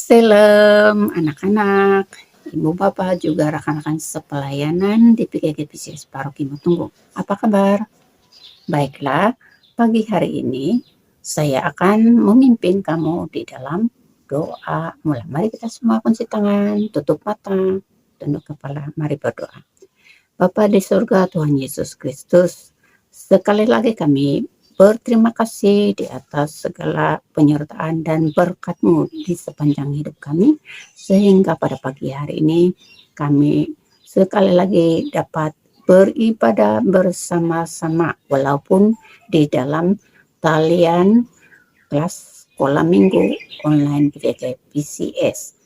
Shalom anak-anak, ibu bapak juga rekan-rekan sepelayanan di PGG PCS Paroki Mutunggu. Apa kabar? Baiklah, pagi hari ini saya akan memimpin kamu di dalam doa. Mari kita semua kunci tangan, tutup mata, tunduk kepala, mari berdoa. Bapa di surga, Tuhan Yesus Kristus, sekali lagi kami berterima kasih di atas segala penyertaan dan berkat-Mu di sepanjang hidup kami, sehingga pada pagi hari ini kami sekali lagi dapat beribadah bersama-sama, walaupun di dalam talian kelas sekolah minggu online PGG PCS.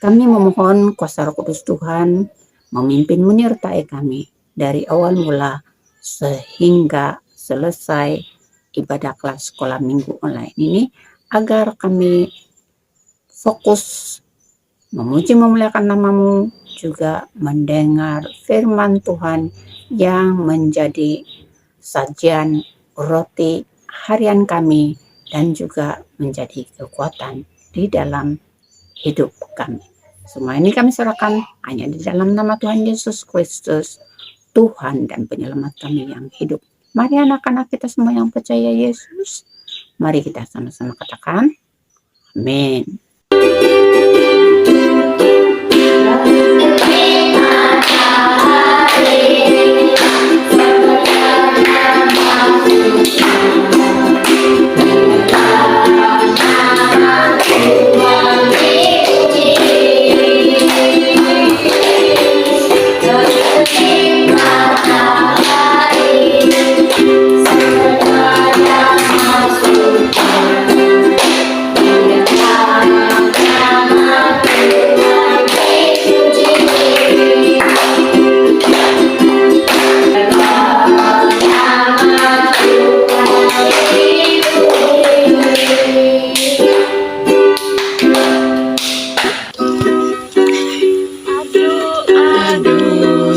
Kami memohon kuasa Roh Kudus Tuhan memimpin menyertai kami dari awal mula sehingga selesai ibadah kelas sekolah minggu online ini, agar kami fokus memuji memuliakan nama-Mu, juga mendengar firman Tuhan yang menjadi sajian roti harian kami dan juga menjadi kekuatan di dalam hidup kami. Semua ini kami serahkan hanya di dalam nama Tuhan Yesus Kristus, Tuhan dan penyelamat kami yang hidup. Mari anak-anak kita semua yang percaya Yesus, mari kita sama-sama katakan amin.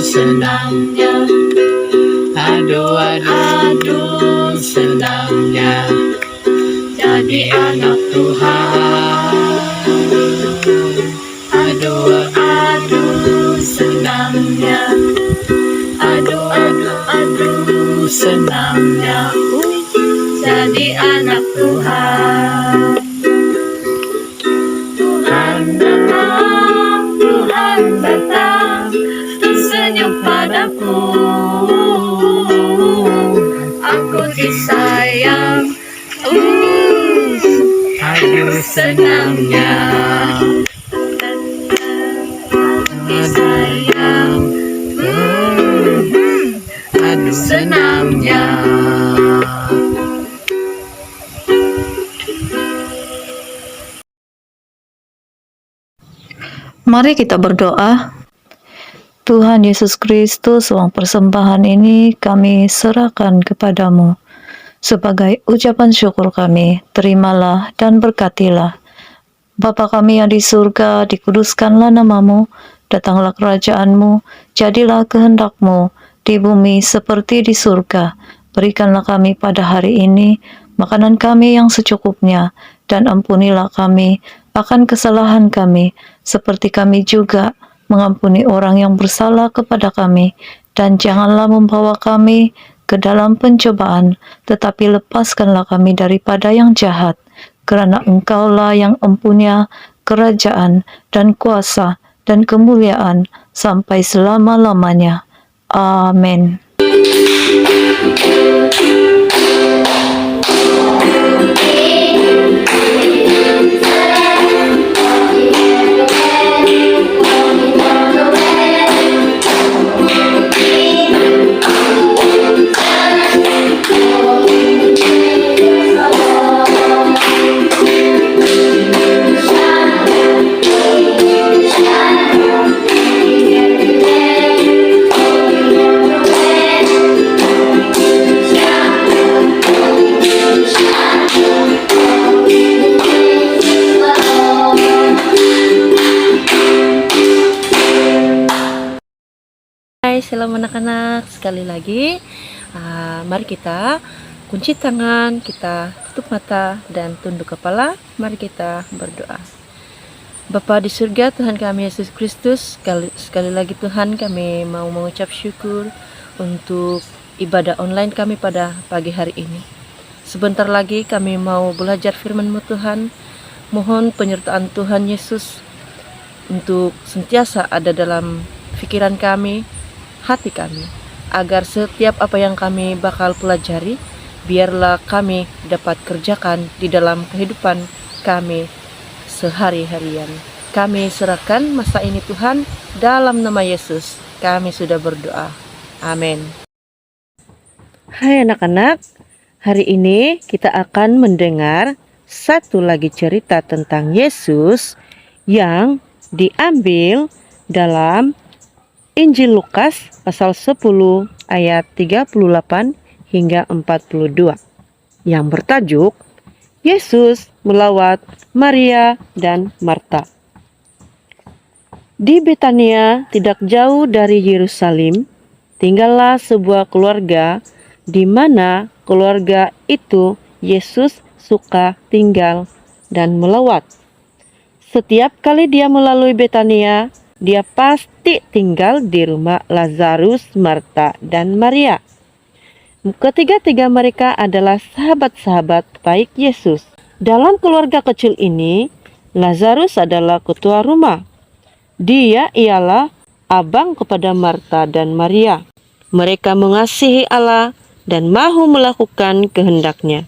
Senangnya, aduh senangnya jadi anak Tuhan. Aduh senangnya, aduh senangnya jadi anak Tuhan. Tuhan datang tersenyum padaku, aku disayang, aduh senangnya, disayang, aduh senangnya. Mari kita berdoa. Tuhan Yesus Kristus, uang persembahan ini kami serahkan kepadamu. Sebagai ucapan syukur kami, terimalah dan berkatilah. Bapa kami yang di surga, dikuduskanlah namamu, datanglah kerajaanmu, jadilah kehendakmu, di bumi seperti di surga. Berikanlah kami pada hari ini makanan kami yang secukupnya, dan ampunilah kami akan kesalahan kami, seperti kami juga mengampuni orang yang bersalah kepada kami, dan janganlah membawa kami ke dalam pencobaan, tetapi lepaskanlah kami daripada yang jahat, karena Engkaulah yang empunya kerajaan dan kuasa dan kemuliaan sampai selama-lamanya. Amin. Hai, shalom anak-anak. Sekali lagi, mari kita kunci tangan, kita tutup mata dan tunduk kepala. Mari kita berdoa. Bapa di surga, Tuhan kami Yesus Kristus, sekali lagi Tuhan, kami mau mengucap syukur untuk ibadah online kami pada pagi hari ini. Sebentar lagi kami mau belajar firman-Mu Tuhan. Mohon penyertaan Tuhan Yesus untuk sentiasa ada dalam pikiran kami, hati kami, agar setiap apa yang kami bakal pelajari, biarlah kami dapat kerjakan di dalam kehidupan kami sehari-harian. Kami serahkan masa ini Tuhan, dalam nama Yesus kami sudah berdoa. Amin. Hai anak-anak, hari ini kita akan mendengar satu lagi cerita tentang Yesus yang diambil dalam Injil Lukas pasal 10 ayat 38 hingga 42 yang bertajuk Yesus melawat Maria dan Marta. Di Betania, tidak jauh dari Yerusalem, tinggallah sebuah keluarga di mana keluarga itu Yesus suka tinggal dan melawat. Setiap kali dia melalui Betania, dia pasti tinggal di rumah Lazarus, Marta, dan Maria. Ketiga-tiga mereka adalah sahabat-sahabat baik Yesus. Dalam keluarga kecil ini, Lazarus adalah ketua rumah. Dia ialah abang kepada Marta dan Maria. Mereka mengasihi Allah dan mahu melakukan kehendak-Nya.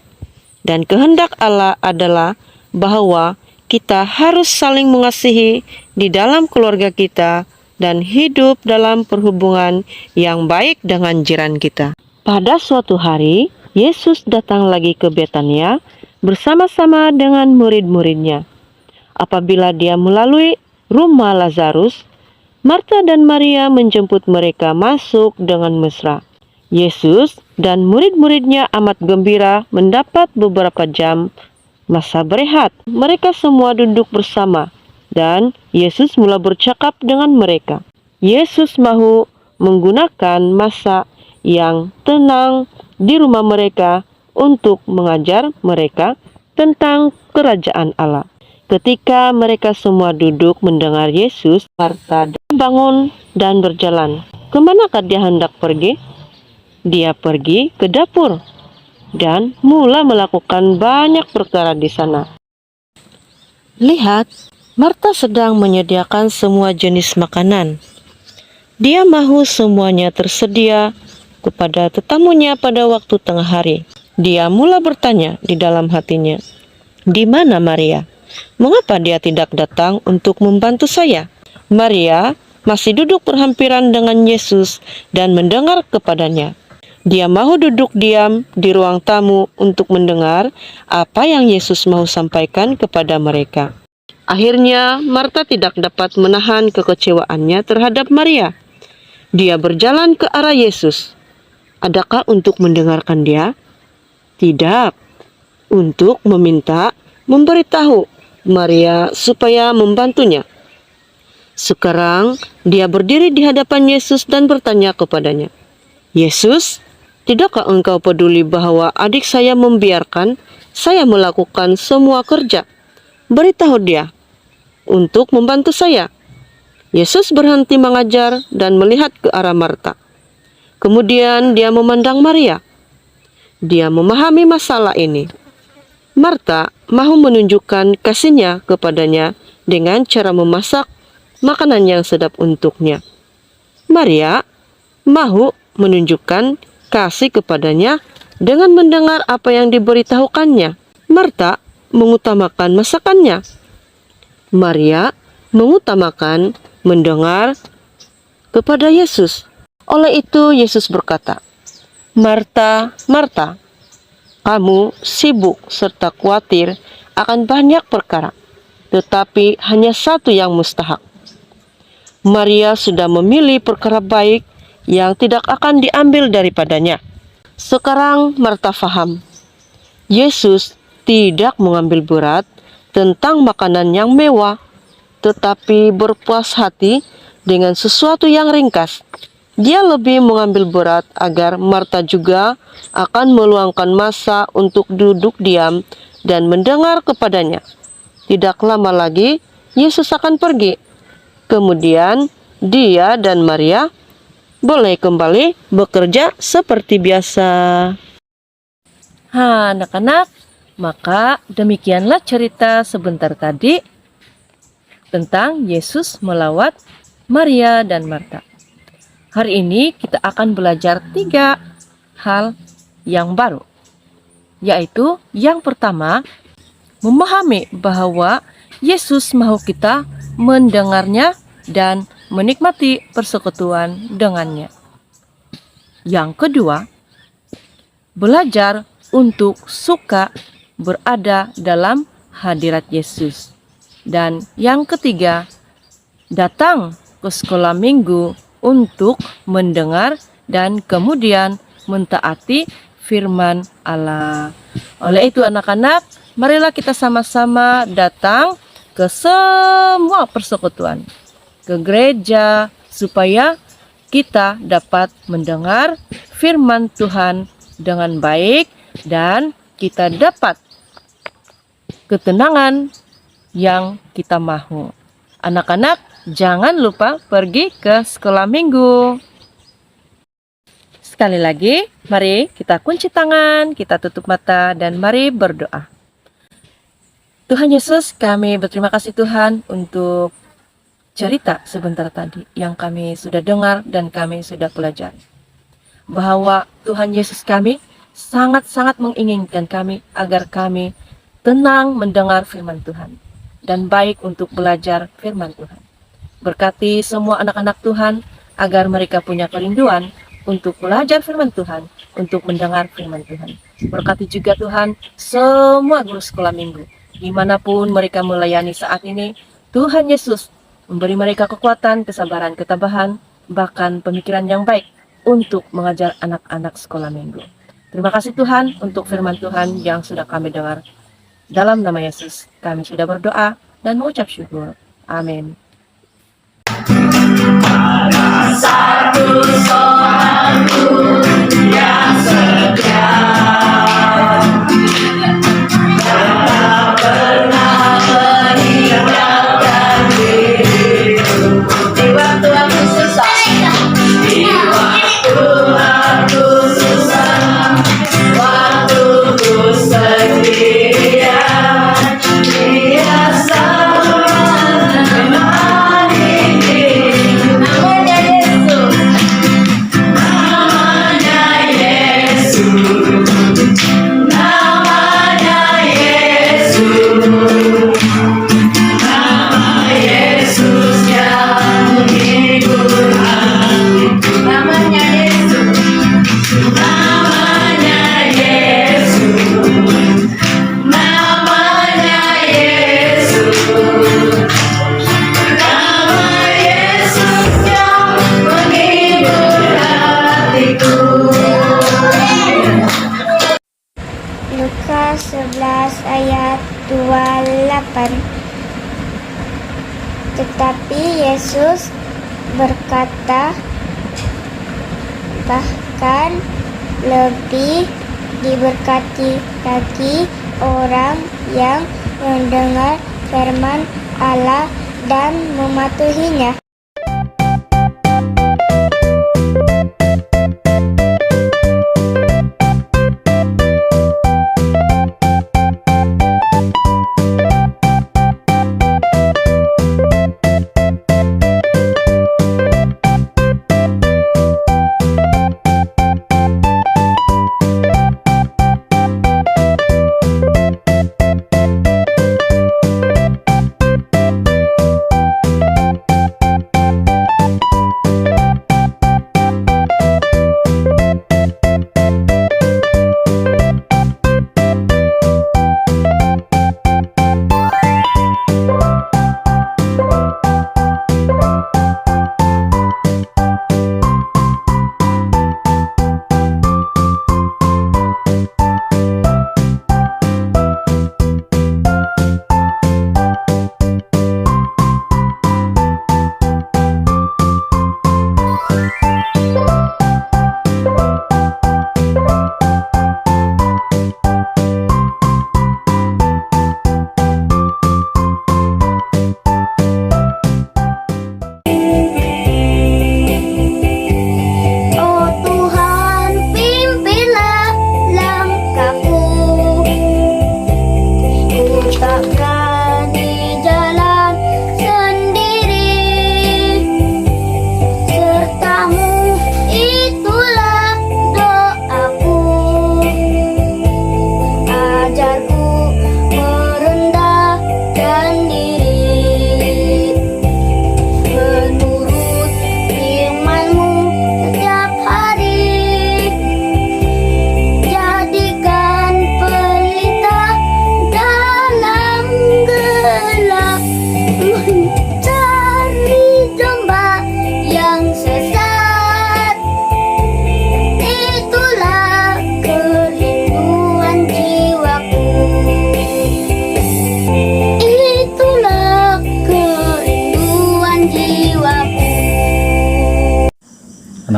Dan kehendak Allah adalah bahwa kita harus saling mengasihi di dalam keluarga kita dan hidup dalam perhubungan yang baik dengan jiran kita. Pada suatu hari, Yesus datang lagi ke Betania bersama-sama dengan murid-muridnya. Apabila dia melalui rumah Lazarus, Marta dan Maria menjemput mereka masuk dengan mesra. Yesus dan murid-muridnya amat gembira mendapat beberapa jam masa berehat. Mereka semua duduk bersama dan Yesus mulai bercakap dengan mereka. Yesus mahu menggunakan masa yang tenang di rumah mereka untuk mengajar mereka tentang kerajaan Allah. Ketika mereka semua duduk mendengar Yesus, Marta bangun dan berjalan. Kemanakah dia hendak pergi? Dia pergi ke dapur dan mulai melakukan banyak perkara di sana. Lihat, Marta sedang menyediakan semua jenis makanan. Dia mahu semuanya tersedia kepada tetamunya pada waktu tengah hari. Dia mulai bertanya di dalam hatinya, "Di mana Maria? Mengapa dia tidak datang untuk membantu saya?" Maria masih duduk berhampiran dengan Yesus dan mendengar kepadanya. Dia mahu duduk diam di ruang tamu untuk mendengar apa yang Yesus mau sampaikan kepada mereka. Akhirnya, Marta tidak dapat menahan kekecewaannya terhadap Maria. Dia berjalan ke arah Yesus. Adakah untuk mendengarkan dia? Tidak. Untuk meminta, memberitahu Maria supaya membantunya. Sekarang, dia berdiri di hadapan Yesus dan bertanya kepadanya, "Yesus, tidakkah engkau peduli bahwa adik saya membiarkan saya melakukan semua kerja? Beritahu dia untuk membantu saya." Yesus berhenti mengajar dan melihat ke arah Marta. Kemudian dia memandang Maria. Dia memahami masalah ini. Marta mahu menunjukkan kasihnya kepadanya dengan cara memasak makanan yang sedap untuknya. Maria mahu menunjukkan kasih kepadanya dengan mendengar apa yang diberitahukannya. Marta mengutamakan masakannya. Maria mengutamakan mendengar kepada Yesus. Oleh itu Yesus berkata, "Marta, Marta, kamu sibuk serta khawatir akan banyak perkara, tetapi hanya satu yang mustahak. Maria sudah memilih perkara baik yang tidak akan diambil daripadanya." Sekarang Marta faham, Yesus tidak mengambil berat tentang makanan yang mewah, tetapi berpuas hati dengan sesuatu yang ringkas. Dia lebih mengambil berat agar Marta juga akan meluangkan masa untuk duduk diam dan mendengar kepadanya. Tidak lama lagi, Yesus akan pergi. Kemudian, dia dan Maria boleh kembali bekerja seperti biasa. Anak-anak, maka demikianlah cerita sebentar tadi tentang Yesus melawat Maria dan Marta. Hari ini kita akan belajar 3 hal yang baru, yaitu yang pertama, memahami bahwa Yesus mau kita mendengarnya dan menikmati persekutuan dengannya. Yang kedua, belajar untuk suka berada dalam hadirat Yesus. Dan yang ketiga, datang ke sekolah minggu untuk mendengar dan kemudian mentaati firman Allah. Oleh itu anak-anak, marilah kita sama-sama datang ke semua persekutuan, ke gereja, supaya kita dapat mendengar firman Tuhan dengan baik dan kita dapat ketenangan yang kita mau. Anak-anak, jangan lupa pergi ke sekolah minggu. Sekali lagi, mari kita kunci tangan, kita tutup mata, dan mari berdoa. Tuhan Yesus, kami berterima kasih Tuhan untuk cerita sebentar tadi yang kami sudah dengar dan kami sudah pelajari. Bahwa Tuhan Yesus kami sangat-sangat menginginkan kami agar kami tenang mendengar firman Tuhan dan baik untuk belajar firman Tuhan. Berkati semua anak-anak Tuhan agar mereka punya kerinduan untuk belajar firman Tuhan, untuk mendengar firman Tuhan. Berkati juga Tuhan semua guru sekolah minggu, dimanapun mereka melayani saat ini. Tuhan Yesus memberi mereka kekuatan, kesabaran, ketabahan, bahkan pemikiran yang baik untuk mengajar anak-anak sekolah minggu. Terima kasih Tuhan untuk firman Tuhan yang sudah kami dengar. Dalam nama Yesus kami sudah berdoa dan mengucap syukur. Amin. Satu soalku yang setia, tak pernah meninggalkan diriku di waktu aku susah, di waktu aku susah, waktu ku sendirian. Dia selalu menemani diriku. Namanya Yesus, namanya Yesus, nama Yesus yang menghibur hatiku. Namanya Yesus, namanya Yesus, namanya Yesus, nama Yesus yang menghibur hatiku. Lukas 11 ayat 28. Tetapi Yesus berkata, bahkan lebih diberkati lagi orang yang mendengar firman Allah dan mematuhinya.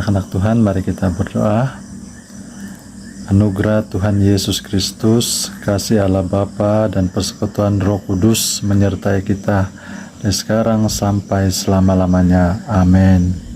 anak-anak Tuhan, mari kita berdoa. Anugerah Tuhan Yesus Kristus, kasih Allah Bapa dan persekutuan Roh Kudus menyertai kita dari sekarang sampai selama-lamanya. Amin.